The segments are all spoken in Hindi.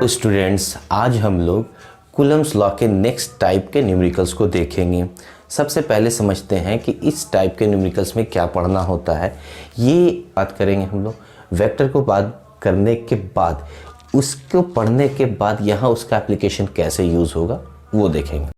स्टूडेंट्स, आज हम लोग कूलम्ब्स लॉ के नेक्स्ट टाइप के न्यूमेरिकल्स को देखेंगे। सबसे पहले समझते हैं कि इस टाइप के न्यूमेरिकल्स में क्या पढ़ना होता है। ये बात करेंगे हम लोग। वेक्टर को बात करने के बाद, उसको पढ़ने के बाद यहाँ उसका एप्लीकेशन कैसे यूज़ होगा वो देखेंगे।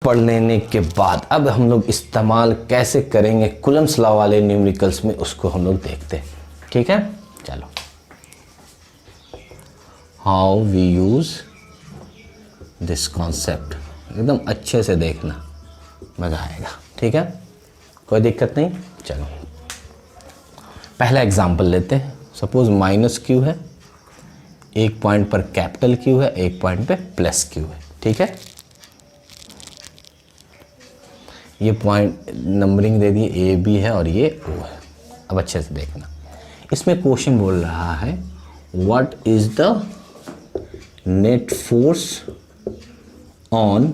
पढ़ लेने के बाद अब हम लोग इस्तेमाल कैसे करेंगे कूलम्ब्स लॉ वाले न्यूमेरिकल्स में, उसको हम लोग देखते हैं। ठीक है, चलो। How we use this concept, एकदम अच्छे से देखना, मज़ा आएगा। ठीक है, कोई दिक्कत नहीं। चलो पहला एग्जाम्पल लेते हैं। सपोज माइनस क्यू है, एक पॉइंट पर कैपिटल क्यू है, एक पॉइंट पे प्लस क्यू है। ठीक है, ये पॉइंट नंबरिंग दे दी, ए बी है और ये ओ है। अब अच्छे से देखना, इसमें क्वेश्चन बोल रहा है what is the net force on,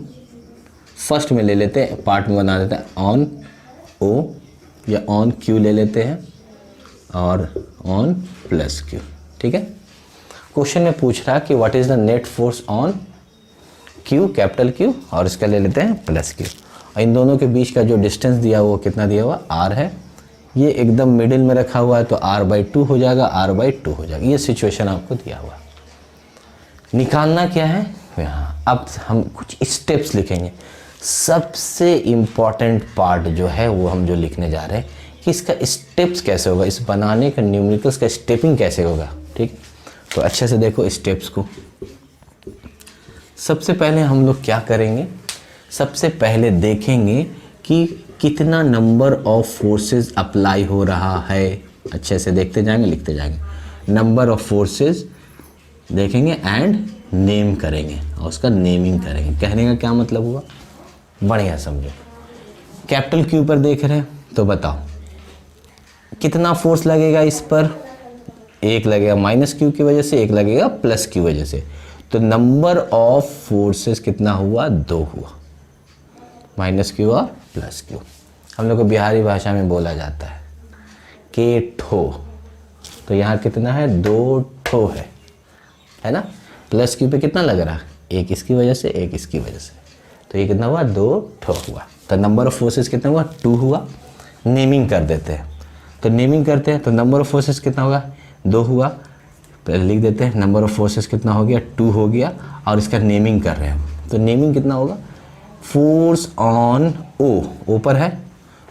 first में ले लेते हैं, पार्ट में बना देते हैं, ऑन ओ या ऑन क्यू ले लेते हैं और ऑन प्लस क्यू। ठीक है, क्वेश्चन में पूछ रहा है कि what is the net force on Q, capital Q, और इसका ले लेते हैं प्लस क्यू। और इन दोनों के बीच का जो डिस्टेंस दिया हुआ कितना दिया हुआ, आर है। ये एकदम मिडिल में रखा हुआ है तो r/2 हो जाएगा, r/2 हो जाएगा। ये सिचुएशन आपको दिया हुआ है। निकालना क्या है यहाँ, अब हम कुछ स्टेप्स लिखेंगे। सबसे इम्पॉर्टेंट पार्ट जो है वो हम जो लिखने जा रहे हैं कि इसका स्टेप्स कैसे होगा, इस बनाने का न्यूमेरिकल्स का स्टेपिंग कैसे होगा। ठीक, तो अच्छे से देखो स्टेप्स को। सबसे पहले हम लोग क्या करेंगे, सबसे पहले देखेंगे कि कितना नंबर ऑफ फोर्सेस अप्लाई हो रहा है। अच्छे से देखते जाएंगे, लिखते जाएंगे। नंबर ऑफ फोर्सेस देखेंगे एंड नेम करेंगे और उसका नेमिंग करेंगे। कहने का क्या मतलब हुआ, बढ़िया समझो। कैपिटल क्यू पर देख रहे हैं तो बताओ कितना फोर्स लगेगा इस पर। एक लगेगा माइनस क्यू की वजह से, एक लगेगा प्लस की वजह से। तो नंबर ऑफ फोर्सेस कितना हुआ, 2 हुआ, माइनस क्यू और प्लस क्यू। हम लोग को बिहारी भाषा में बोला जाता है के ठो, तो यहाँ कितना है, 2 ठो है ना। प्लस क्यू पे कितना लग रहा है, एक इसकी वजह से, एक इसकी वजह से, तो ये कितना हुआ, 2 ठो हुआ। तो नंबर ऑफ फोर्सेस कितना हुआ, 2 हुआ। नेमिंग कर देते हैं, तो नेमिंग करते हैं तो नंबर ऑफ फोर्सेस कितना होगा, 2 हुआ। पहले लिख देते हैं नंबर ऑफ फोर्सेस कितना हो गया, 2 हो गया। और इसका नेमिंग कर रहे हैं तो नेमिंग कितना होगा, फोर्स ऑन ओ पर है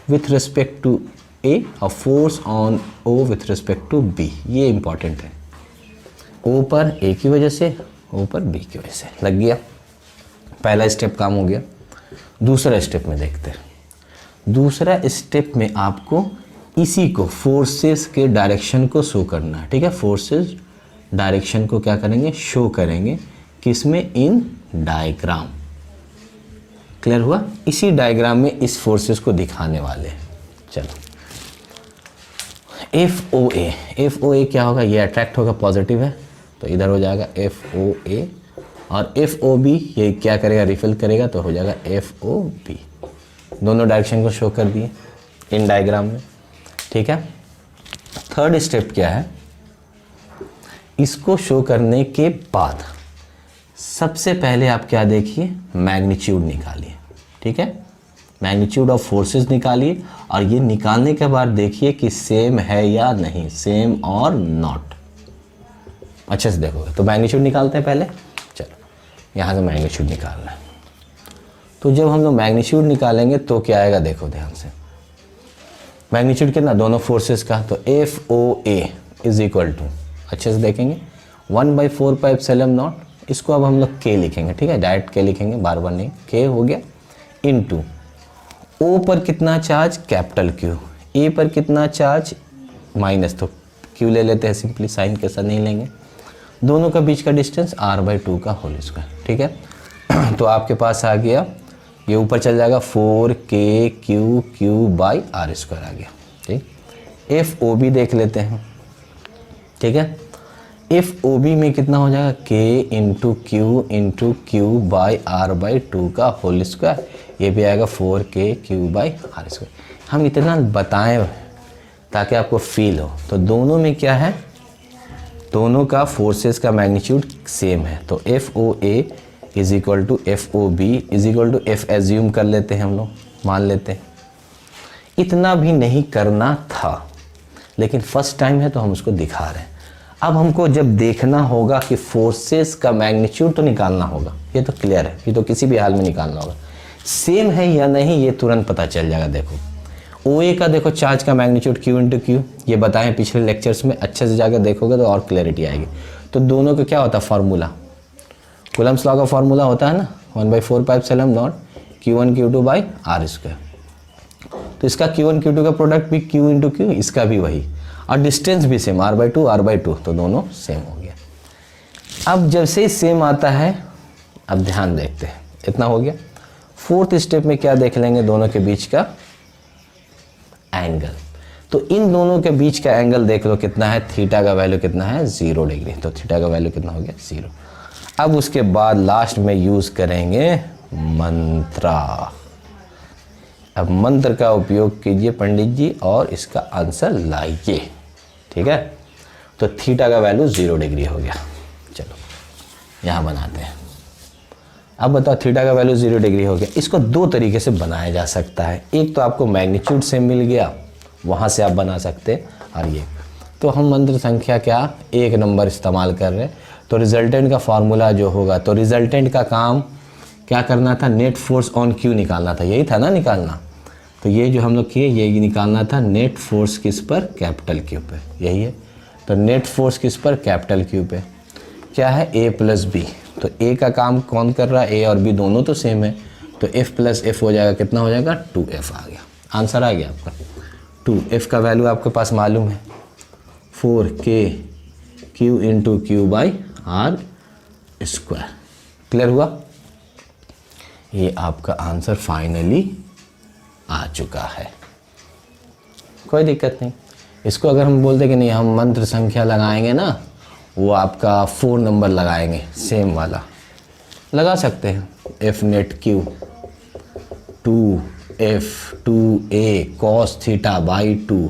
विथ रिस्पेक्ट टू ए, और force on O with respect to B. ये इंपॉर्टेंट है, ओ पर ए की वजह से, ओ पर बी की वजह से। लग गया, पहला स्टेप काम हो गया। दूसरा स्टेप में देखते हैं। दूसरा स्टेप में आपको इसी को, फोर्सेस के डायरेक्शन को शो करना है। ठीक है, फोर्सेस डायरेक्शन को क्या करेंगे, शो करेंगे। किसमें, इन डायग्राम। क्लियर हुआ, इसी डायग्राम में इस फोर्सेस को दिखाने वाले हैं। चलो, FOA क्या होगा, ये अट्रैक्ट होगा, पॉजिटिव है तो इधर हो जाएगा FOA, और FOB ये क्या करेगा, रिफिल करेगा तो हो जाएगा FOB। दोनों डायरेक्शन को शो कर दिए इन डायग्राम में। ठीक है, थर्ड स्टेप क्या है, इसको शो करने के बाद सबसे पहले आप क्या देखिए, मैग्नीट्यूड निकालिए। ठीक है, मैग्नीट्यूड ऑफ फोर्सेस निकालिए, और ये निकालने के बाद देखिए कि सेम है या नहीं, सेम और नॉट। अच्छे से देखोगे तो मैग्नीट्यूड निकालते हैं पहले। चलो, यहाँ से मैग्नीट्यूड निकालना है। तो जब हम लोग मैग्नीट्यूड निकालेंगे तो क्या आएगा, देखो ध्यान से। मैग्नीट्यूड कितना, दोनों फोर्सेस का, तो FOA इज इक्वल टू, अच्छे से देखेंगे, 1/4 पाई एप्सिलॉन नॉट। इसको अब हम लोग K लिखेंगे। ठीक है, डायरेक्ट K लिखेंगे, बार बार नहीं। K हो गया इनटू O पर कितना चार्ज, कैपिटल Q, A पर कितना चार्ज, माइनस, तो Q ले लेते हैं सिंपली, साइन के साथ नहीं लेंगे। दोनों का बीच का डिस्टेंस r/2 का होल स्क्वायर। ठीक है, तो आपके पास आ गया, ये ऊपर चल जाएगा 4KQ/r² आ गया। ठीक, FOB देख लेते हैं। ठीक है, FOB में कितना हो जाएगा, K × Q × Q/r/2 का होल स्क्वायर। ये भी आएगा 4k/r²। हम इतना बताएं ताकि आपको फील हो। तो दोनों में क्या है, दोनों का फोर्सेस का मैग्नीट्यूड सेम है। तो FOA is equal to FOB is equal to F assume कर लेते हैं, हम लोग मान लेते हैं। इतना भी नहीं करना था, लेकिन फर्स्ट टाइम है तो हम उसको दिखा रहे हैं। अब हमको जब देखना होगा कि फोर्सेस का मैग्नीट्यूड तो निकालना होगा, ये तो क्लियर है, ये तो किसी भी हाल में निकालना होगा। सेम है या नहीं ये तुरंत पता चल जाएगा। देखो OA का देखो चार्ज का मैग्नीट्यूड Q इंटू Q, ये बताएं पिछले लेक्चर्स में, अच्छे से जाकर देखोगे तो और क्लैरिटी आएगी। तो दोनों का क्या होता है फार्मूला, कूलम्ब्स लॉ का फार्मूला होता है ना 1/4πε0 Q1Q2/r²। तो इसका Q1 Q2 का प्रोडक्ट भी Q इंटू Q, इसका भी वही, और डिस्टेंस भी सेम r/2, तो दोनों सेम हो गया। अब जब से सेम आता है, अब ध्यान देखते हैं, इतना हो गया। फोर्थ स्टेप में क्या देख लेंगे, दोनों के बीच का एंगल। तो इन दोनों के बीच का एंगल देख लो कितना है, थीटा का वैल्यू कितना है 0 डिग्री। तो थीटा का वैल्यू कितना हो गया 0। अब उसके बाद लास्ट में यूज करेंगे मंत्रा। अब मंत्र का उपयोग कीजिए पंडित जी और इसका आंसर लाइए, ठीक है। तो थीटा का वैल्यू 0 डिग्री हो गया। चलो यहाँ बनाते हैं। अब बताओ थीटा का वैल्यू 0 डिग्री हो गया। इसको दो तरीके से बनाया जा सकता है। एक तो आपको मैग्नीट्यूड से मिल गया, वहाँ से आप बना सकते हैं, और ये तो हम मंत्र संख्या क्या 1 नंबर इस्तेमाल कर रहे हैं। तो रिजल्टेंट का फार्मूला जो होगा, तो रिजल्टेंट का काम क्या करना था, नेट फोर्स ऑन Q निकालना था, यही था ना निकालना। तो ये जो हम लोग किए, ये निकालना था नेट फोर्स किस पर, कैपिटल Q पे, यही है। तो नेट फोर्स किस पर, कैपिटल Q पे, क्या है A + B। तो A का काम कौन कर रहा है, A और B दोनों तो सेम है। तो F + F हो जाएगा, कितना हो जाएगा 2F आ गया, आंसर आ गया आपका 2F का वैल्यू आपके पास मालूम है 4k/Q इंटू Q/r²। क्लियर हुआ, ये आपका आंसर फाइनली आ चुका है, कोई दिक्कत नहीं। इसको अगर हम बोलते कि नहीं हम मंत्र संख्या लगाएंगे ना, वो आपका 4 नंबर लगाएंगे, सेम वाला लगा सकते हैं। F net Q 2F 2A cos θ/2,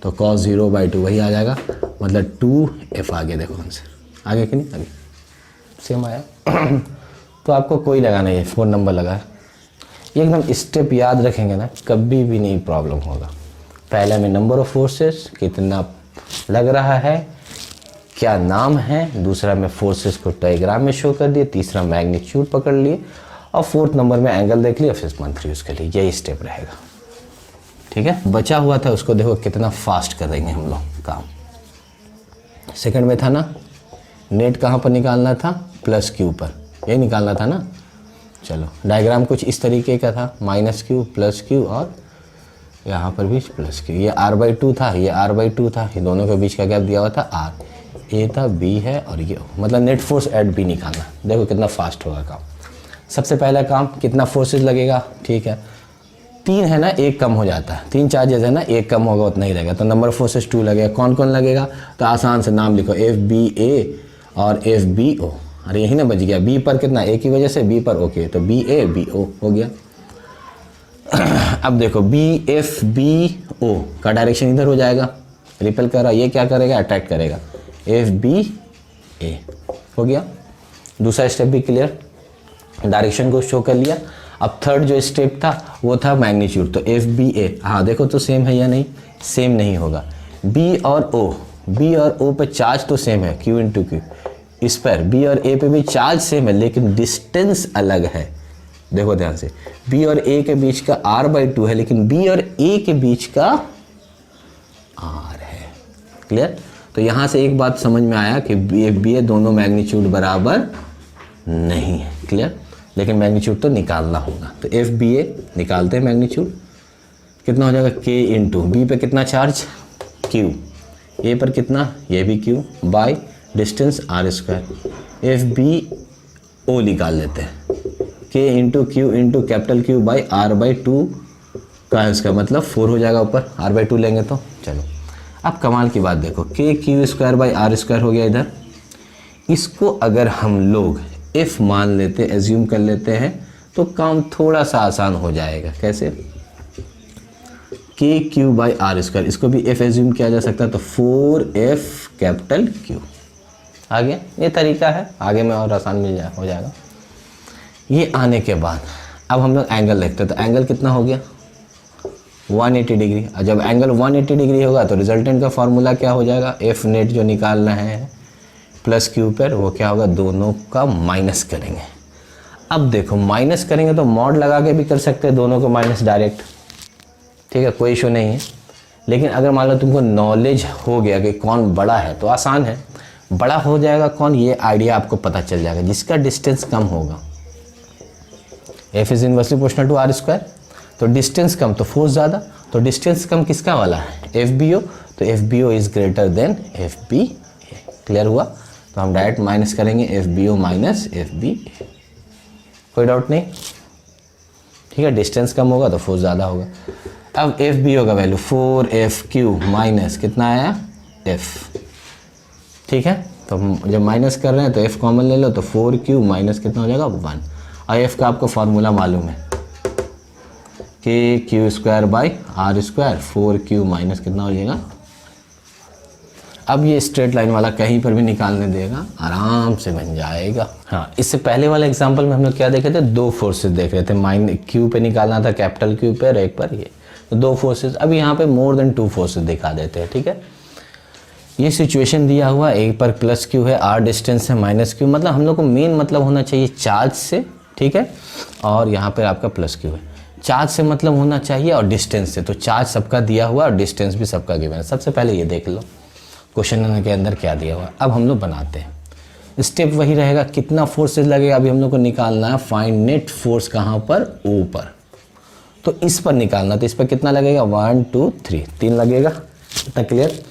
तो cos 0/2 वही आ जाएगा, मतलब 2F आगे। देखो आंसर आगे कि नहीं, आगे सेम आया। तो आपको कोई लगाना है, 4 नंबर लगा है। एकदम स्टेप याद रखेंगे ना, कभी भी नहीं प्रॉब्लम होगा। पहले में नंबर ऑफ फोर्सेस कितना लग रहा है, क्या नाम है, दूसरा में फोर्सेस को डायग्राम में शो कर दिए, तीसरा मैग्नीट्यूड पकड़ लिए, और फोर्थ नंबर में एंगल देख लिया, फिर मंत्र यूज़ कर लिए। यही स्टेप रहेगा, ठीक है। बचा हुआ था उसको देखो कितना फास्ट कर देंगे हम लोग काम। सेकंड में था ना, नेट कहाँ पर निकालना था, +Q पर, यही निकालना था ना। चलो डायग्राम कुछ इस तरीके का था, -Q +Q, और यहाँ पर भी +Q। ये r/2 था, ये r/2 था, ये दोनों के बीच का गैप दिया हुआ था r। A था, B है, और ये मतलब नेट फोर्स एट B निकालना। देखो कितना फास्ट होगा काम। सबसे पहला काम, कितना फोर्सेस लगेगा, ठीक है 3 है ना, 1 कम हो जाता है, 3 चार्जेस है ना, 1 कम होगा उतना ही रहेगा। तो नंबर ऑफ फोर्सेस 2 लगेगा। कौन कौन लगेगा, तो आसान से नाम लिखो, FBA और FBO। अरे यही ना बच गया, B पर कितना, A की वजह से B पर ओके, तो BA BO हो गया। अब देखो BFBO का डायरेक्शन इधर हो जाएगा, रिपेल कर रहा, ये क्या करेगा, अट्रैक्ट करेगा, FBA हो गया। दूसरा स्टेप भी क्लियर, डायरेक्शन को शो कर लिया। अब थर्ड जो स्टेप था वो था मैग्नीट्यूड। तो FBA, हाँ देखो तो सेम है या नहीं, सेम नहीं होगा। B और O पे चार्ज तो सेम है, Q इंटू Q। इस पर B और A पे भी चार्ज सेम है, लेकिन डिस्टेंस अलग है। देखो ध्यान से, B और A के बीच का r/2 है, लेकिन B और A के बीच का r है। क्लियर। तो यहाँ से एक बात समझ में आया कि BA दोनों मैग्नीट्यूड बराबर नहीं है। क्लियर, लेकिन मैग्नीट्यूड तो निकालना होगा। तो FBA निकालते हैं मैग्नीट्यूड, कितना हो जाएगा K इंटू B पे कितना चार्ज Q, A पर कितना, ये भी Q, by distance r²। FBO निकाल लेते हैं, K into Q into capital Q by r/2 का है, उसका मतलब 4 हो जाएगा ऊपर, r/2 लेंगे तो। चलो अब कमाल की बात देखो, KQ² बाई r² हो गया इधर। इसको अगर हम लोग F मान लेते, एज्यूम कर लेते हैं, तो काम थोड़ा सा आसान हो जाएगा। कैसे? के क्यू बाई आर स्क्वायर, इसको भी एफ एज्यूम किया जा सकता है, तो 4f कैपिटल क्यू आ गया। ये तरीका है, आगे में और आसान हो जाएगा। ये आने के बाद अब हम लोग एंगल देखते हैं, तो एंगल कितना हो गया 180 डिग्री। और जब एंगल 180 डिग्री होगा तो रिजल्टेंट का फॉर्मूला क्या हो जाएगा, एफ नेट जो निकालना है प्लस क्यू पर, वो क्या होगा, दोनों का माइनस करेंगे। अब देखो माइनस करेंगे तो मॉड लगा के भी कर सकते हैं दोनों को माइनस डायरेक्ट, ठीक है, कोई इशू नहीं है। लेकिन अगर मान लो तुमको नॉलेज हो गया कि कौन बड़ा है तो आसान है, बड़ा हो जाएगा कौन, ये आइडिया आपको पता चल जाएगा। जिसका डिस्टेंस कम होगा, F is inversely proportional to R square, तो डिस्टेंस कम तो फोर्स ज़्यादा, तो डिस्टेंस कम किसका वाला है, एफ बी ओ, तो F B O is greater than F B A. Clear हुआ? तो हम डायरेक्ट माइनस करेंगे F B O minus F B A, कोई डाउट नहीं, ठीक है। डिस्टेंस कम होगा तो फोर्स ज़्यादा होगा। अब एफ बी ओ का वैल्यू 4f³ माइनस कितना आया f, ठीक है। तो जब माइनस कर रहे हैं तो f कॉमन ले लो, तो 4q माइनस कितना हो जाएगा 1। और f का आपको फार्मूला मालूम है, K Q square by R square, 4q minus कितना हो जाएगा। अब ये स्ट्रेट लाइन वाला कहीं पर भी निकालने देगा, आराम से बन जाएगा। हाँ, इससे पहले वाले एग्जांपल में हम लोग क्या देखे थे, दो फोर्सेस देख रहे थे, माइन क्यू पे निकालना था कैपिटल क्यू पे और एक पर ये, तो दो फोर्सेस। अब यहाँ पे मोर देन 2 फोर्सेस दिखा देते हैं, ठीक है। ये सिचुएशन दिया हुआ, एक पर प्लस क्यू है, आर डिस्टेंस है माइनस क्यू, मतलब हम लोग को मेन मतलब होना चाहिए चार्ज से, ठीक है, और यहाँ पर आपका प्लस क्यू है। चार्ज से मतलब होना चाहिए और डिस्टेंस से, तो चार्ज सबका दिया हुआ और डिस्टेंस भी सबका गिवन है। सबसे पहले ये देख लो क्वेश्चन के अंदर क्या दिया हुआ। अब हम लोग बनाते हैं, स्टेप वही रहेगा, कितना फोर्सेज लगेगा अभी हम लोग को निकालना है, फाइंड नेट फोर्स कहाँ पर, ओ पर, तो इस पर निकालना, तो इस पर कितना लगेगा 1 2 3 3 लगेगा। इतना क्लियर,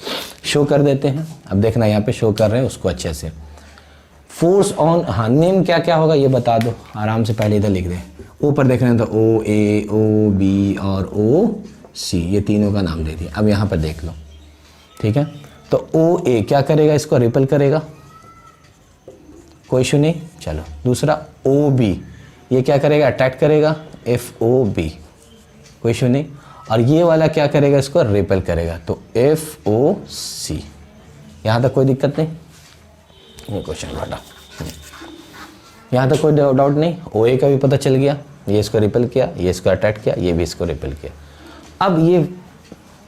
शो कर देते हैं। अब देखना यहाँ पे शो कर रहे हैं उसको अच्छे से। फोर्स ऑन, हाँ नेम क्या क्या होगा ये बता दो आराम से, पहले इधर लिख दे। ओ पर देख रहे हैं तो ओ ए, ओ बी और ओ सी, ये तीनों का नाम दे दिया। अब यहाँ पर देख लो, ठीक है, तो ओ ए क्या करेगा, इसको रिपल करेगा, कोई इशू नहीं। चलो दूसरा ओ बी, ये क्या करेगा, अटैक करेगा, एफ ओ बी, कोई इशू नहीं। और ये वाला क्या करेगा, इसको रिपल करेगा, तो एफ ओ सी। यहाँ तक कोई दिक्कत नहीं, ये क्वेश्चन हटा, यहाँ तक कोई डाउट नहीं। ओ ए का भी पता चल गया, ये इसको रिपल किया, ये इसको अटैक किया, ये भी इसको रिपल किया। अब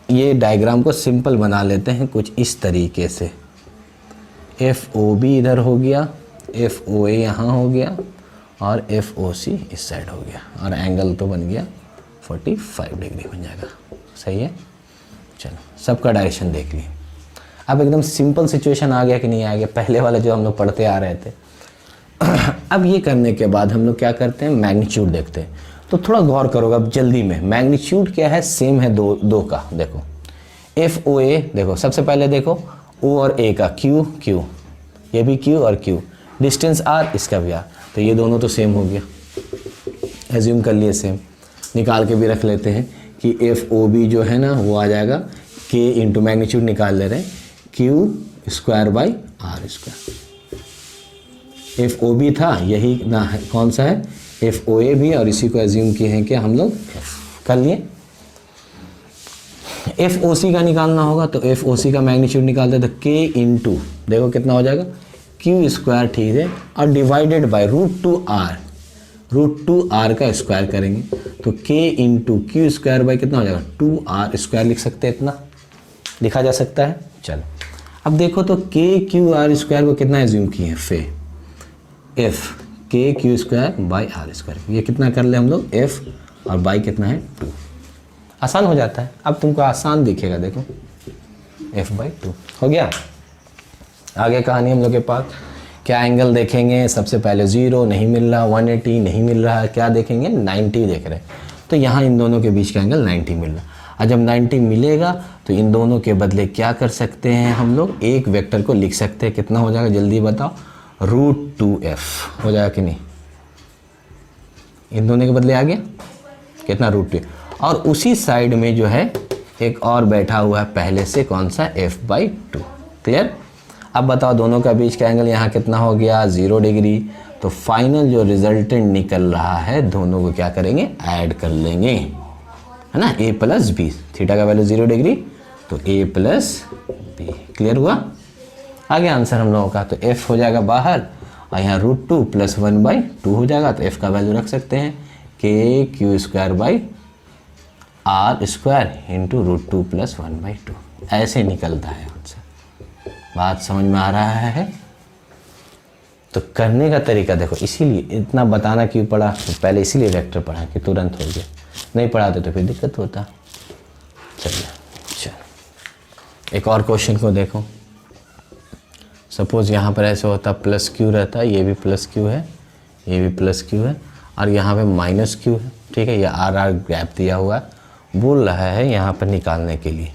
ये डायग्राम को सिंपल बना लेते हैं कुछ इस तरीके से, एफ ओ बी इधर हो गया, एफ ओ ए यहाँ हो गया और एफ ओ सी इस साइड हो गया, और एंगल तो बन गया 45 डिग्री बन जाएगा। सही है, चलो सबका डायरेक्शन देख लिए। अब एकदम सिंपल सिचुएशन आ गया कि नहीं आ गया, पहले वाले जो हम लोग पढ़ते आ रहे थे। अब ये करने के बाद हम लोग क्या करते हैं, मैग्नीट्यूड देखते हैं। तो थोड़ा गौर करोगे अब जल्दी में, मैग्नीट्यूड क्या है, सेम है दो का। देखो एफ ओ ए, देखो सबसे पहले देखो ओ और ए का क्यू क्यू, ये भी क्यू और क्यू, डिस्टेंस आर, इसका भी आर, तो ये दोनों तो सेम हो गया, एज्यूम कर लिए सेम। निकाल के भी रख लेते हैं कि एफ ओ बी जो है ना वो आ जाएगा के इंटू मैग्नीट्यूड निकाल ले रहे हैं Q square by R square. F O B था यही ना है, कौन सा है एफ ओ ए भी, और इसी को एज्यूम किए हैं कि हम लोग कर लिए। एफ ओ सी का निकालना होगा, तो एफ ओ सी का मैग्नीट्यूड निकालते हैं, तो के इंटू देखो कितना हो जाएगा क्यू स्क्वायर, ठीक है, और डिवाइडेड बाय √2r का स्क्वायर करेंगे, तो के इंटू क्यू स्क्वायर बाई कितना हो जाएगा 2r स्क्वायर, लिख सकते हैं, इतना लिखा जा सकता है। चलो अब देखो तो के क्यू आर स्क्वायर को कितना एज्यूम किए हैं, फे F K Q square by R square, ये कितना कर ले हम लोग एफ, और बाई कितना है 2, आसान हो जाता है। अब तुमको आसान दिखेगा, देखो एफ बाई 2 हो गया। आगे कहानी हम लोग के पास क्या एंगल देखेंगे, सबसे पहले 0 नहीं मिल रहा, 180 नहीं मिल रहा, क्या देखेंगे 90 देख रहे हैं, तो यहाँ इन दोनों के बीच का एंगल 90 मिल रहा। और जब 90 मिलेगा तो इन दोनों के बदले क्या कर सकते हैं हम लोग, एक वेक्टर को लिख सकते हैं, कितना हो जाएगा जल्दी बताओ, √2f हो जाएगा कि नहीं, इन दोनों के बदले आ गया कितना √2, और उसी साइड में जो है एक और बैठा हुआ है पहले से, कौन सा f/2। क्लियर। अब बताओ दोनों का बीच का एंगल यहाँ कितना हो गया 0 डिग्री। तो फाइनल जो रिजल्टेंट निकल रहा है दोनों को क्या करेंगे ऐड कर लेंगे, है ना, a प्लस बी। थीटा का वैल्यू 0 डिग्री तो a प्लस बी। क्लियर हुआ? आ गया आंसर हम लोगों का। तो f हो जाएगा बाहर और यहाँ √2 + 1/2 हो जाएगा। तो f का वैल्यू रख सकते हैं kq² / r² × √2 + 1/2। ऐसे निकलता है आंसर। बात समझ में आ रहा है? तो करने का तरीका देखो, इसीलिए इतना बताना क्यों पड़ा, तो पहले इसीलिए वेक्टर पढ़ा कि तुरंत हो गया, नहीं पढ़ाते तो फिर दिक्कत होता। चलिए एक और क्वेश्चन को देखो। सपोज यहाँ पर ऐसे होता +q रहता, ये भी +q है, ये भी +q है और यहाँ पे -q है। ठीक है, ये r गैप दिया हुआ है, बोल रहा है यहाँ पर निकालने के लिए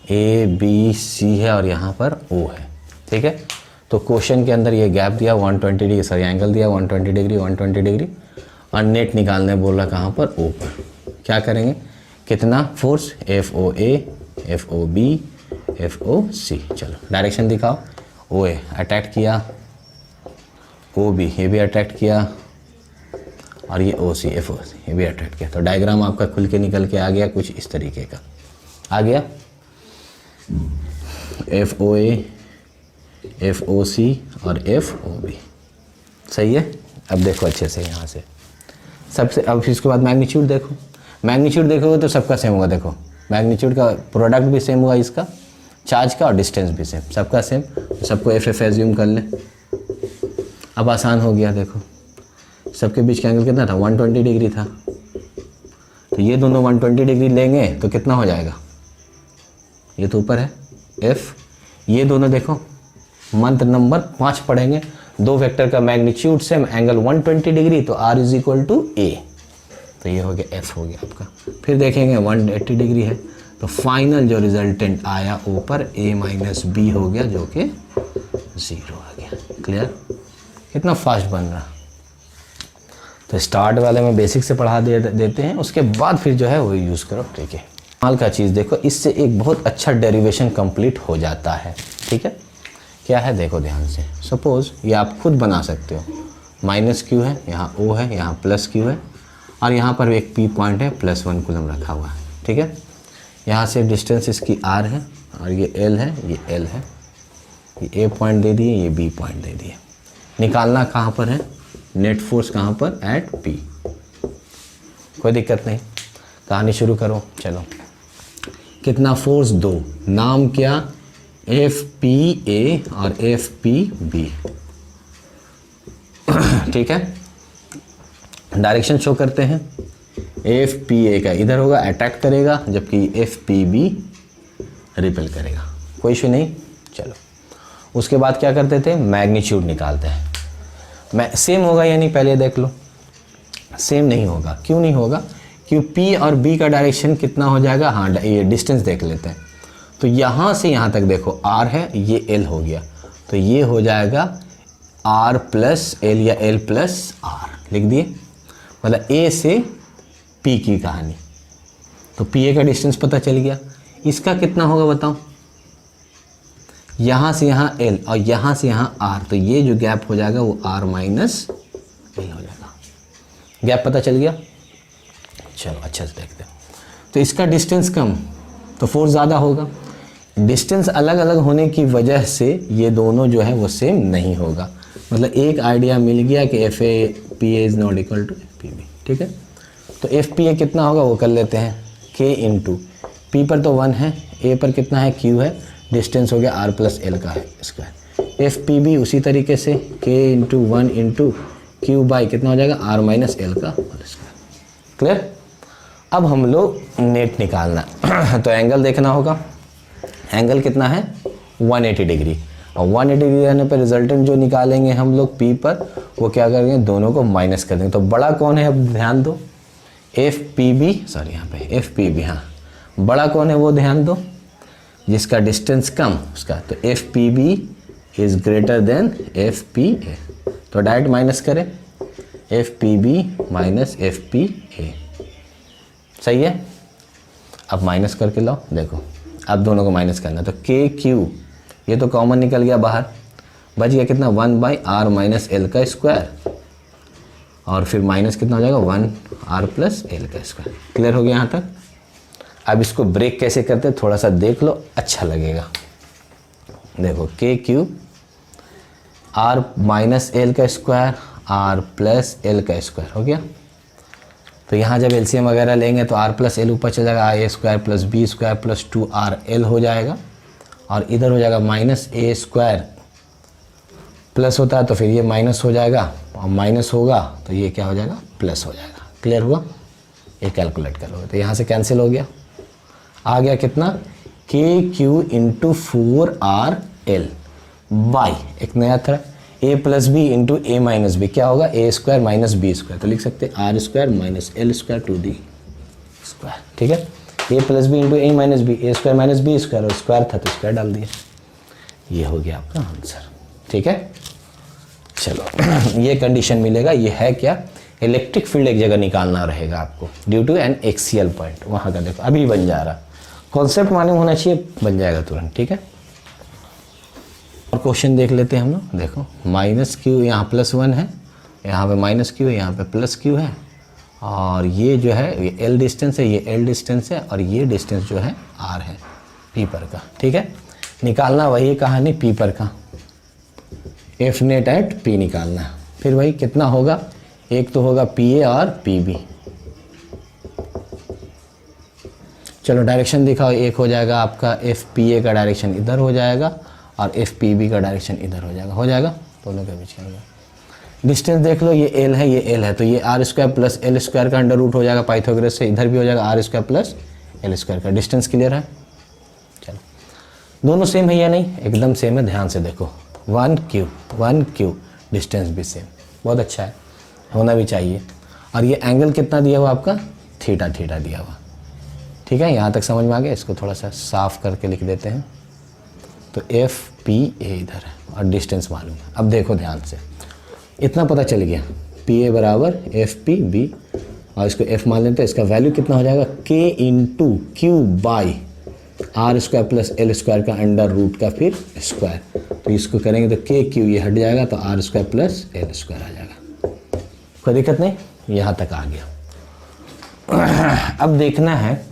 a b c है और यहाँ पर o है। ठीक है, तो क्वेश्चन के अंदर ये गैप दिया 120 डिग्री, सॉरी एंगल दिया 120 डिग्री 120 डिग्री और नेट निकालने बोल रहा कहाँ पर o पर। क्या करेंगे, कितना फोर्स FOA FOB FOC। चलो डायरेक्शन दिखाओ। OA अटैक किया, OB ये भी अट्रैक्ट किया और ये OC FOC ये भी अट्रैक्ट किया। तो डायग्राम आपका खुल के निकल के आ गया कुछ इस तरीके का आ गया। FOA FOC और FOB सही है। अब देखो अच्छे से यहाँ से सबसे, अब इसके बाद मैग्नीट्यूड देखो। मैग्नीट्यूड देखोगे तो सबका सेम होगा। देखो मैग्नीट्यूड का प्रोडक्ट भी सेम हुआ, इसका चार्ज का और डिस्टेंस भी सेम, सबका सेम। सबको FF एज्यूम कर ले। अब आसान हो गया। देखो सबके बीच का एंगल कितना था 120 डिग्री था, तो ये दोनों 120 डिग्री लेंगे तो कितना हो जाएगा, ये तो ऊपर है F, ये दोनों देखो मंत्र नंबर 5 पढ़ेंगे। दो वेक्टर का मैग्नीट्यूड सेम, एंगल 120 डिग्री, तो R = A। तो ये हो गया F हो गया आपका। फिर देखेंगे 180 डिग्री है, तो फाइनल जो रिजल्टेंट आया ऊपर A - B हो गया जो कि 0 आ गया। क्लियर? कितना फास्ट बन रहा। तो स्टार्ट वाले में बेसिक से पढ़ा देते हैं, उसके बाद फिर जो है वो यूज़ करो। ठीक है, कमाल का चीज़ देखो, इससे एक बहुत अच्छा डेरिवेशन कंप्लीट हो जाता है। ठीक है, क्या है देखो ध्यान से। सपोज़ ये आप खुद बना सकते हो, -q है, यहाँ O है, यहाँ +q है और यहाँ पर एक P पॉइंट है, +1 कूलम रखा हुआ है। ठीक है, यहाँ से डिस्टेंस इसकी R है और ये L है, ये L है, ये A पॉइंट दे दिए, ये B पॉइंट दे दिए। निकालना कहाँ पर है, नेट फोर्स कहाँ पर, एट P। कोई दिक्कत नहीं, कहानी शुरू करो। चलो कितना फोर्स, 2, नाम क्या, FPA और FPB। ठीक है, डायरेक्शन शो करते हैं। FPA का इधर होगा, अटैक करेगा, जबकि FPB रिपेल करेगा। कोई इशू नहीं। चलो उसके बाद क्या करते थे, मैग्नीट्यूड निकालते हैं। सेम होगा या नहीं पहले देख लो। सेम नहीं होगा, क्यों नहीं होगा, क्योंकि P और B का डायरेक्शन कितना हो जाएगा। हाँ, ये डिस्टेंस देख लेते हैं। तो यहाँ से यहाँ तक देखो R है, ये L हो गया, तो ये हो जाएगा R + L या L + R लिख दिए। मतलब A से P की कहानी। तो PA का डिस्टेंस पता चल गया। इसका कितना होगा बताओ, यहाँ से यहाँ L और यहाँ से यहाँ R, तो ये जो गैप हो जाएगा वो R - L हो जाएगा। गैप पता चल गया। चलो अच्छे से देखते हैं। तो इसका डिस्टेंस कम तो फोर्स ज़्यादा होगा। डिस्टेंस अलग अलग होने की वजह से ये दोनों जो है वो सेम नहीं होगा। मतलब एक आइडिया मिल गया कि FPA = FPB। ठीक है, तो FPA कितना होगा वो कर लेते हैं, K × P पर तो 1 है, A पर कितना है, Q है, डिस्टेंस हो गया R + L का है स्क्वायर। FPB उसी तरीके से K × 1 × Q/ कितना हो जाएगा, R - L का होल स्क्वायर। क्लियर? अब हम लोग नेट निकालना तो एंगल देखना होगा। एंगल कितना है 180 डिग्री, और 180 डिग्री रहने पर रिजल्टेंट जो निकालेंगे हम लोग P पर, वो क्या करेंगे, दोनों को माइनस कर देंगे। तो बड़ा कौन है, अब ध्यान दो, FPB, सॉरी यहाँ पे FPB, हाँ बड़ा कौन है वो ध्यान दो, जिसका डिस्टेंस कम उसका। तो FPB = FPA, तो डायरेक्ट माइनस करें, FPB - FPA। सही है। अब माइनस करके लाओ, देखो अब दोनों को माइनस करना, तो KQ ये तो कॉमन निकल गया बाहर, बच गया कितना 1/r माइनस एल का स्क्वायर, और फिर माइनस कितना हो जाएगा 1r प्लस एल का स्क्वायर। क्लियर हो गया यहाँ तक। अब इसको ब्रेक कैसे करते हैं थोड़ा सा देख लो, अच्छा लगेगा। देखो k cube r minus L का स्क्वायर r प्लस एल का स्क्वायर हो गया। तो यहाँ जब एलसीएम वगैरह लेंगे तो r प्लस एल ऊपर चल जाएगा, a square plus B square plus 2rl हो जाएगा, और इधर हो जाएगा माइनस ए स्क्वायर, प्लस होता है तो फिर ये माइनस हो जाएगा, और माइनस होगा तो ये क्या हो जाएगा प्लस हो जाएगा। क्लियर हुआ। ये कैलकुलेट करोगे तो यहाँ से कैंसिल हो गया, आ गया कितना k Q into 4rl by एक नया था a plus B into A minus B, क्या होगा a square minus B square, तो लिख सकते हैं r square minus L square to D square. ठीक है, a plus B into A minus B, A square minus B square, और स्क्वायर था तो स्क्वायर डाल दिया। ये हो गया आपका आंसर। ठीक है, चलो ये कंडीशन मिलेगा। ये है क्या, इलेक्ट्रिक फील्ड एक जगह निकालना रहेगा आपको due to an axial point, वहाँ का देखो अभी बन जा रहा, कॉन्सेप्ट मालूम होना चाहिए, बन जाएगा तुरंत। ठीक है, और क्वेश्चन देख लेते हैं हम लोग। देखो माइनस क्यू यहाँ प्लस 1 है, यहाँ पे माइनस क्यू है, यहाँ पे प्लस क्यू है, और ये जो है ये एल डिस्टेंस है, ये एल डिस्टेंस है, और ये डिस्टेंस जो है आर है पी पर का। ठीक है, निकालना वही कहानी पी पर का, एफ नेट एट पी निकालना है। फिर वही कितना होगा, एक तो होगा पी ए और पी बी। चलो डायरेक्शन दिखाओ, एक हो जाएगा आपका एफ पी ए का डायरेक्शन इधर हो जाएगा, और एफ पी बी का डायरेक्शन इधर हो जाएगा दोनों के बीच में। डिस्टेंस देख लो, ये एल है, ये एल है, तो ये R square plus L square का अंडर रूट हो जाएगा पाइथागोरस से, इधर भी हो जाएगा R square plus L square का। डिस्टेंस क्लियर है। चलो दोनों सेम है या नहीं, एकदम सेम है, ध्यान से देखो 1 क्यू डिस्टेंस भी सेम, बहुत अच्छा है, होना भी चाहिए। और ये एंगल कितना दिया हुआ आपका, थीटा दिया हुआ। ठीक है, यहाँ तक समझ में आ गया। इसको थोड़ा सा साफ करके लिख देते हैं। तो एफ पी ए इधर है और डिस्टेंस मालूम है। अब देखो ध्यान से, इतना पता चल गया, पी ए बराबर एफ पी बी, और इसको एफ मान लेते हैं। इसका वैल्यू कितना हो जाएगा, K into Q by R square plus L square का अंडर रूट का फिर स्क्वायर। तो इसको करेंगे तो के क्यू ये हट जाएगा, तो R square plus L square आ जाएगा। कोई दिक्कत नहीं, यहाँ तक आ गया। अब देखना है,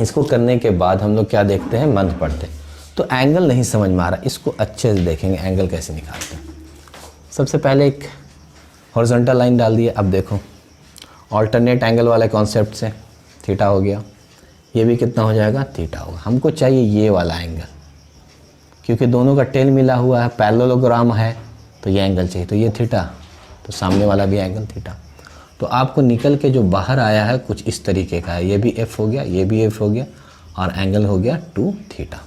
इसको करने के बाद हम लोग क्या देखते हैं, मंथ पढ़ते हैं। तो एंगल नहीं समझ में आ रहा, इसको अच्छे से देखेंगे एंगल कैसे निकालते हैं। सबसे पहले एक हॉरिजॉन्टल लाइन डाल दिए। अब देखो ऑल्टरनेट एंगल वाले कॉन्सेप्ट से थीटा हो गया, ये भी कितना हो जाएगा, थीटा होगा। हमको चाहिए ये वाला एंगल, क्योंकि दोनों का टेल मिला हुआ है, पैरेललोग्राम है, तो ये एंगल चाहिए। तो ये थीटा, तो सामने वाला भी एंगल थीटा। तो आपको निकल के जो बाहर आया है कुछ इस तरीके का है, ये भी एफ हो गया, ये भी एफ हो गया, और एंगल हो गया 2 थीटा।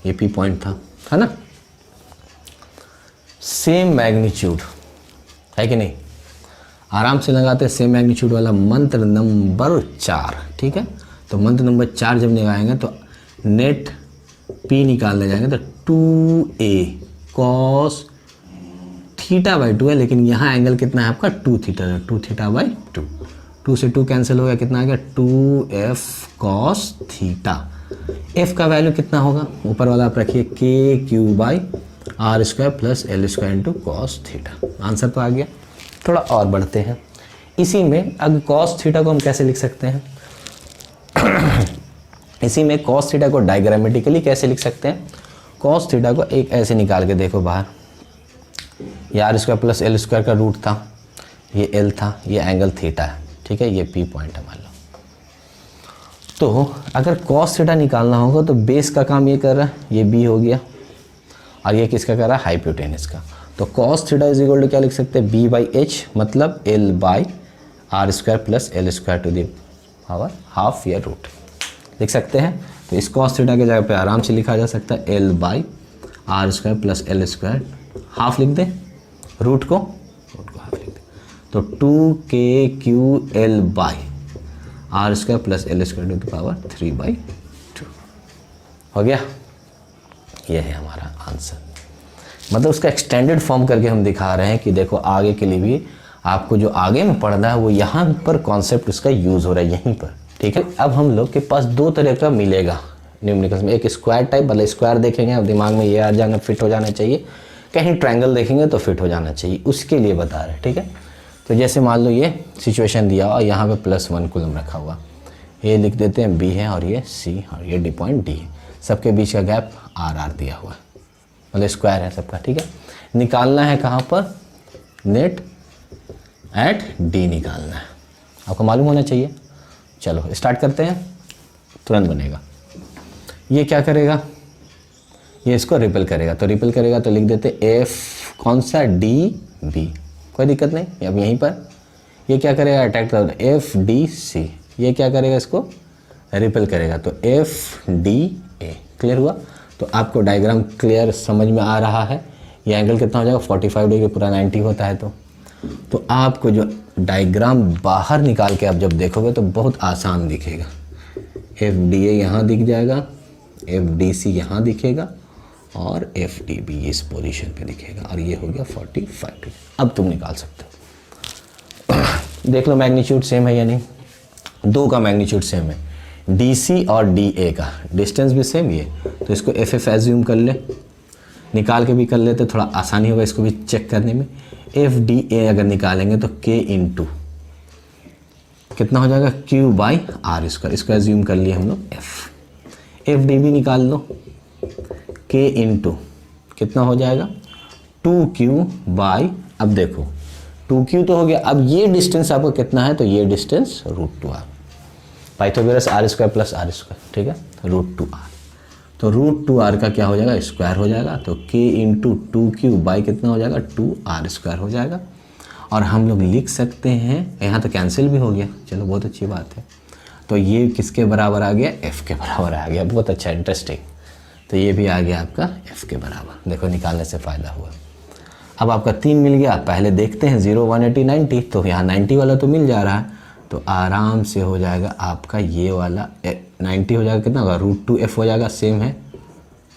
ये पी पॉइंट था, है ना। सेम मैग्नीट्यूड है कि नहीं, आराम से लगाते हैं सेम मैग्नीट्यूड वाला मंत्र नंबर 4। ठीक है, तो मंत्र नंबर 4 जब लगाएंगे तो नेट पी निकालने जाएंगे तो 2a कॉस थीटा बाई 2 है, लेकिन यहाँ एंगल कितना है आपका 2 थीटा है, 2 थीटा बाई 2। 2 से 2 कैंसिल हो गया, कितना आ गया 2f कॉस थीटा। f का वैल्यू कितना होगा, ऊपर वाला आप रखिए K Q by R square plus L square into cos theta. Answer तो आ गया। थोड़ा और बढ़ते हैं इसी में। अब कॉस थीटा को हम कैसे लिख सकते हैं, इसी में कॉस थीटा को डायग्रामेटिकली कैसे लिख सकते हैं। कॉस थीटा को एक ऐसे निकाल के देखो बाहर, ये R square plus L square का रूट था, ये एल था, ये एंगल थीटा है। ठीक है, ये पी पॉइंट है मान लो। तो अगर कॉस थीटा निकालना होगा तो बेस का काम ये कर रहा है, ये बी हो गया, और ये किसका कर रहा है, हाइपोटेनस का। तो cos theta is equal to क्या लिख सकते हैं, बी बाई एच, मतलब L by R square plus L square to the power half या रूट लिख सकते हैं। तो इस कॉस थीटा के जगह पे आराम से लिखा जा सकता है L by R square plus L square, half लिख दें, रूट को हाफ लिख दें। तो 2k/L by R square plus L square to the power 3/2 हो गया। यह है हमारा आंसर। मतलब उसका एक्सटेंडेड फॉर्म करके हम दिखा रहे हैं कि देखो आगे के लिए भी आपको जो आगे में पढ़ना है वो यहाँ पर कॉन्सेप्ट उसका यूज़ हो रहा है यहीं पर। ठीक है, अब हम लोग के पास दो तरह का मिलेगा न्यूमेरिकल्स में। एक स्क्वायर टाइप, मतलब स्क्वायर देखेंगे अब दिमाग में ये आ जाना, फिट हो जाना चाहिए। कहीं ट्रायंगल देखेंगे तो फिट हो जाना चाहिए, उसके लिए बता रहे हैं, ठीक है। तो जैसे मान लो ये सिचुएशन दिया और यहाँ पे +1 कूलम रखा हुआ, ये लिख देते हैं B है और ये C और ये डी पॉइंट D है, सबके बीच का गैप RR दिया हुआ है, मतलब स्क्वायर है सबका, ठीक है। निकालना है कहाँ पर, नेट एट D निकालना है, आपको मालूम होना चाहिए। चलो स्टार्ट करते हैं, तुरंत बनेगा। ये क्या करेगा, ये इसको रिपल करेगा, तो रिपल करेगा तो लिख देते F कौन सा DB, कोई दिक्कत नहीं। अब यहीं पर ये क्या करेगा, अटैक कर FDC, ये क्या करेगा, इसको रिपल करेगा तो FDA। क्लियर हुआ। तो आपको डायग्राम क्लियर समझ में आ रहा है। ये एंगल कितना हो जाएगा 45 डिग्री, पूरा 90 होता है। तो आपको जो डायग्राम बाहर निकाल के आप जब देखोगे तो बहुत आसान दिखेगा। FDA यहाँ दिख जाएगा, FDC यहाँ दिखेगा और FDB इस पोजीशन पे दिखेगा, और ये हो गया 45 डिग्री। अब तुम निकाल सकते हो। देख लो मैग्नीट्यूड सेम है या नहीं, दो का मैग्नीट्यूड सेम है, DC और DA का डिस्टेंस भी सेम ही है, तो इसको FF एज्यूम कर ले, निकाल के भी कर लेते, थोड़ा आसानी होगा इसको भी चेक करने में। FDA अगर निकालेंगे तो K इंटू कितना हो जाएगा, Q/R², इसको एज्यूम कर लिए हम लोग F। FDB निकाल लो, K इंटू कितना हो जाएगा 2Q/, अब देखो 2Q तो हो गया, अब ये डिस्टेंस आपको कितना है, तो ये distance √2R, Pythagoras R² + R², ठीक है, √2R। तो √2R का क्या हो जाएगा, स्क्वायर हो जाएगा, तो K इंटू 2Q/ कितना हो जाएगा 2R² हो जाएगा। और हम लोग लिख सकते हैं, यहाँ तो कैंसिल भी हो गया, चलो बहुत अच्छी बात है। तो ये किसके बराबर आ गया, F के बराबर आ गया, बहुत अच्छा, इंटरेस्टिंग। तो ये भी आ गया आपका F के बराबर, देखो निकालने से फ़ायदा हुआ। अब आपका 3 मिल गया, पहले देखते हैं 0, 180, 90, तो यहाँ 90 वाला तो मिल जा रहा है, तो आराम से हो जाएगा आपका ये वाला 90 हो जाएगा, कितना होगा √2F हो जाएगा, सेम है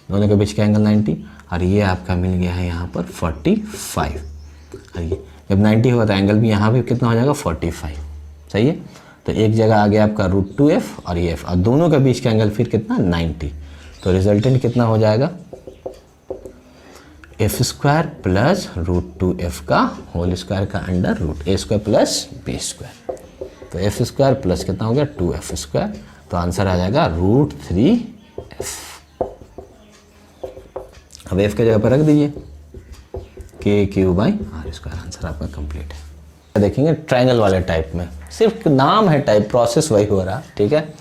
दोनों के बीच का एंगल 90, और ये आपका मिल गया है यहाँ पर 45। और ये जब 90 होगा तो एंगल भी यहाँ भी कितना हो जाएगा 45, सही है। तो एक जगह आ गया आपका √2F और ये F, और दोनों के बीच का एंगल फिर कितना 90, तो रिजल्टेंट कितना हो जाएगा F² + √2F का होल स्क्वायर का अंडर √A² + B²। तो F² प्लस कितना हो गया 2F², तो आंसर आ जाएगा √3F। अब F के जगह पर रख दीजिए KQ/R², आंसर आपका कंप्लीट है। देखेंगे ट्रायंगल वाले टाइप में, सिर्फ नाम है टाइप, प्रोसेस वही हो रहा, ठीक है।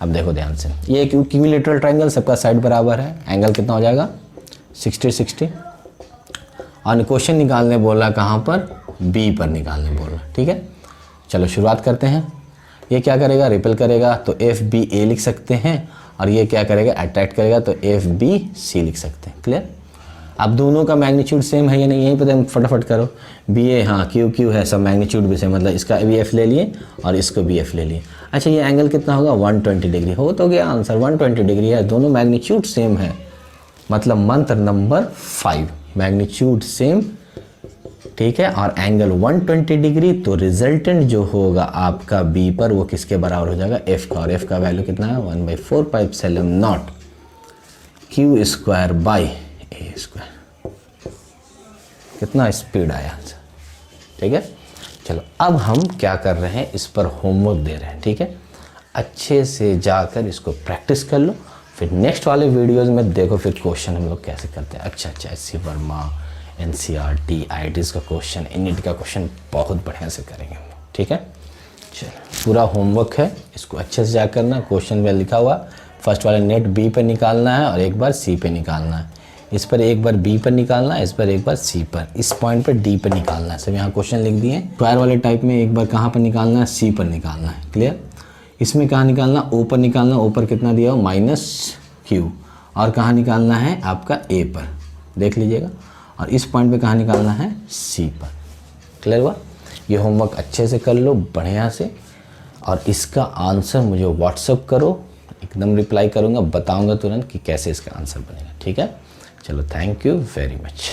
अब देखो ध्यान से, ये इक्विलैटरल ट्रायंगल, सबका साइड बराबर है, एंगल कितना हो जाएगा 60, और क्वेश्चन निकालने बोल रहा कहाँ पर, B पर निकालने बोल रहा, ठीक है। चलो शुरुआत करते हैं। ये क्या करेगा, रिपल करेगा, तो FBA लिख सकते हैं, और ये क्या करेगा, अट्रैक्ट करेगा, तो FBC लिख सकते हैं। क्लियर। अब दोनों का मैग्नीट्यूड सेम है या नहीं, यहीं पर फटाफट करो। BA हाँ QQ है, सब मैग्नीट्यूड भी सेम, मतलब इसका भी F ले लिए और इसको भी F ले लिए। अच्छा ये एंगल कितना होगा 120 डिग्री, हो तो गया आंसर 120 डिग्री है, दोनों मैग्नीट्यूड सेम है, मतलब मंत्र नंबर 5, मैग्नीट्यूड सेम, ठीक है, और एंगल 120 डिग्री। तो रिजल्टेंट जो होगा आपका B पर वो किसके बराबर हो जाएगा, F का, और F का वैल्यू कितना है 1/4πε0 Q²/A²। कितना स्पीड आया आंसर, ठीक है। चलो अब हम क्या कर रहे हैं, इस पर होमवर्क दे रहे हैं, ठीक है। अच्छे से जाकर इसको प्रैक्टिस कर लो, फिर नेक्स्ट वाले वीडियोज़ में देखो फिर क्वेश्चन हम लोग कैसे करते हैं। अच्छा SC वर्मा, NCERT, IITs का क्वेश्चन, NET का क्वेश्चन बहुत बढ़िया से करेंगे हम लोग, ठीक है। चलो पूरा होमवर्क है, इसको अच्छे से जा करना, क्वेश्चन में लिखा हुआ फर्स्ट वाले नेट B पर निकालना है और एक बार C पे निकालना है, इस पर एक बार B पर निकालना है, इस पर एक बार C पर, इस पॉइंट पर D पर निकालना है। सब यहाँ क्वेश्चन लिख दिए। स्क्वायर वाले टाइप में एक बार कहाँ पर निकालना है, C पर निकालना है। क्लियर। इसमें कहाँ निकालना, O पर निकालना, O पर कितना दिया हो -Q, और कहाँ निकालना है आपका A पर, देख लीजिएगा, और इस पॉइंट पे कहाँ निकालना है C पर। क्लियर हुआ। ये होमवर्क अच्छे से कर लो बढ़िया से, और इसका आंसर मुझे व्हाट्सअप करो, एकदम रिप्लाई करूँगा, बताऊँगा तुरंत कि कैसे इसका आंसर बनेगा, ठीक है। चलो थैंक यू वेरी मच।